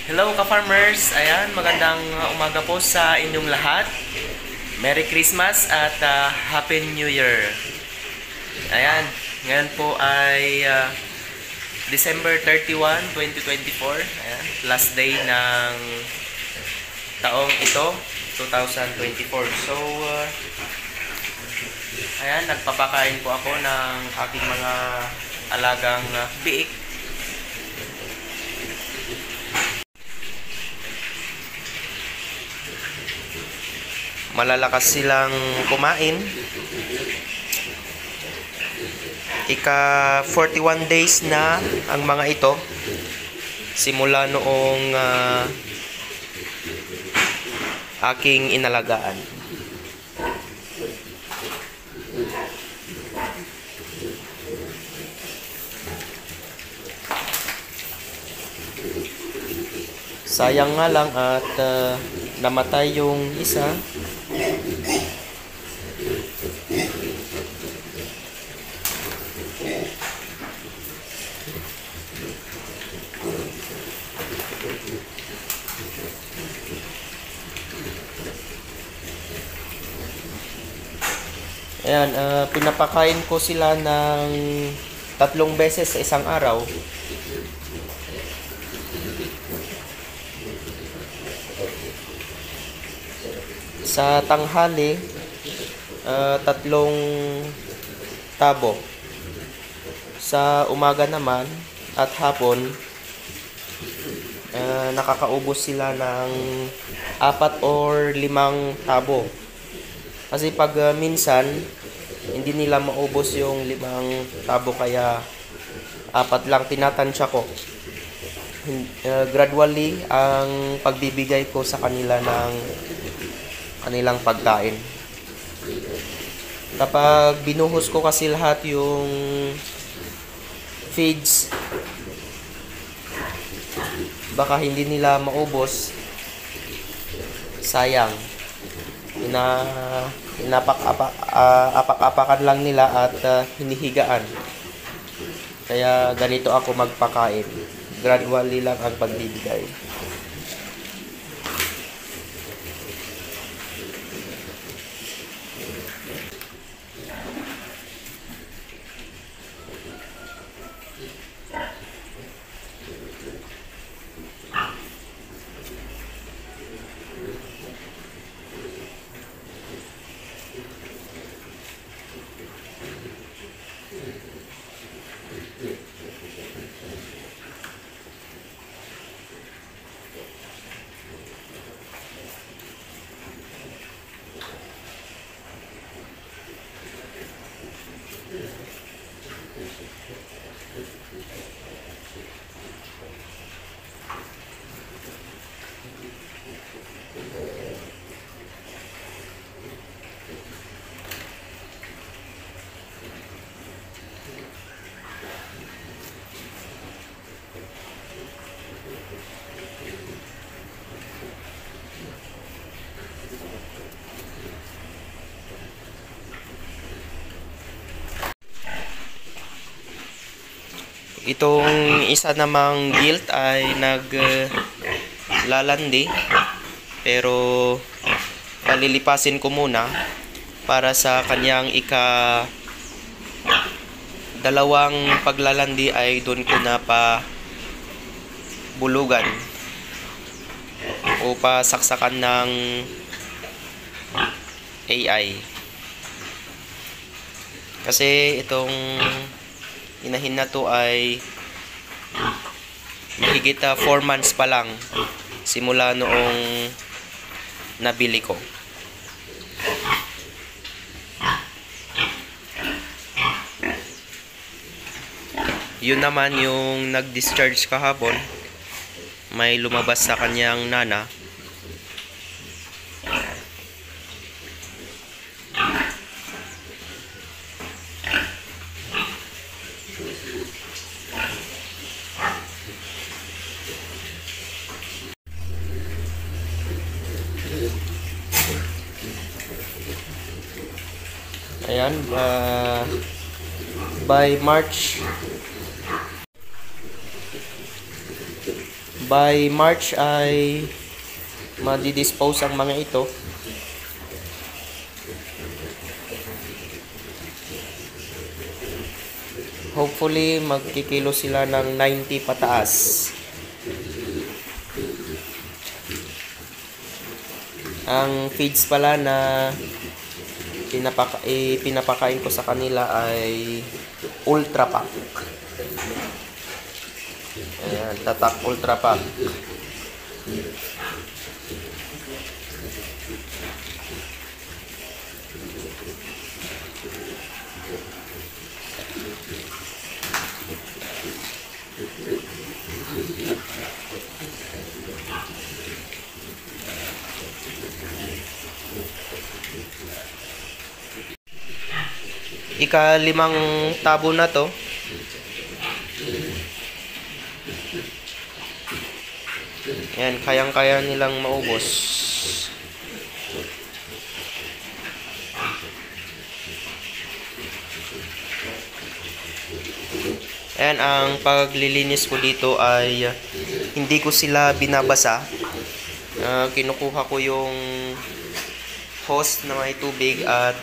Hello ka-farmers! Ayan, magandang umaga po sa inyong lahat. Merry Christmas at Happy New Year! Ayan, ngayon po ay December 31, 2024. Ayan, last day ng taong ito, 2024. So, ayan, nagpapakain po ako ng aking mga alagang biik. Malalakas silang kumain. Ika 41 days na ang mga ito simula noong aking inalagaan. Sayang nga lang at namatay yung isa. Ayan, pinapakain ko sila ng 3 beses sa isang araw. Sa tanghali, 3 tabo. Sa umaga naman at hapon, nakakaubos sila ng 4 or 5 tabo. Kasi pag minsan, hindi nila maubos yung 5 tabo kaya 4 lang tinatansya ko. Gradually, ang pagbibigay ko sa kanila ng kanilang pagkain. Kapag binuhos ko kasi lahat yung feeds, baka hindi nila maubos. Sayang. Apak-apakan lang nila at hinihigaan. Kaya ganito ako magpakain. Gradually lang ang pagbibigay. Itong isa namang gilt ay naglalandi, pero palilipasin ko muna para sa kanyang dalawang paglalandi ay doon ko na pa bulugan o pasaksakan ng AI. Kasi itong inahin na to ay mahigit 4 months pa lang simula noong nabili ko. Yun naman yung nag-discharge kahapon, may lumabas sa kanyang nana. Ayan, by By March ay madi-dispose ang mga ito. Hopefully magkikilo sila ng 90 pataas. Ang feeds pala na pinapakain ko sa kanila ay Ultra Pack. Ayan, Tatak Ultra Pack. Ika-5 tabo na to. Ayan, kayang-kaya nilang maubos. Ayan, ang paglilinis ko dito ay hindi ko sila binabasa. Kinukuha ko yung hose na may tubig at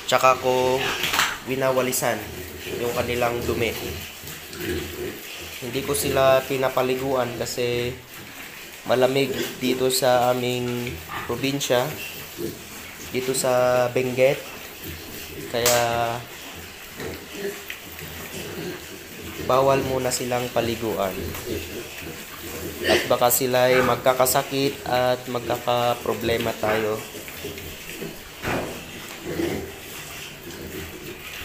tsaka ko winawalisan yung kanilang dumi. Hindi ko sila pinapaliguan kasi malamig dito sa aming probinsya, dito sa Benguet. Kaya bawal muna silang paliguan. At baka sila ay magkakasakit at magkakaproblema tayo.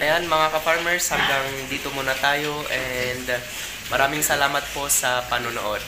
Ayan mga ka-farmers, hanggang dito muna tayo and maraming salamat po sa panonood.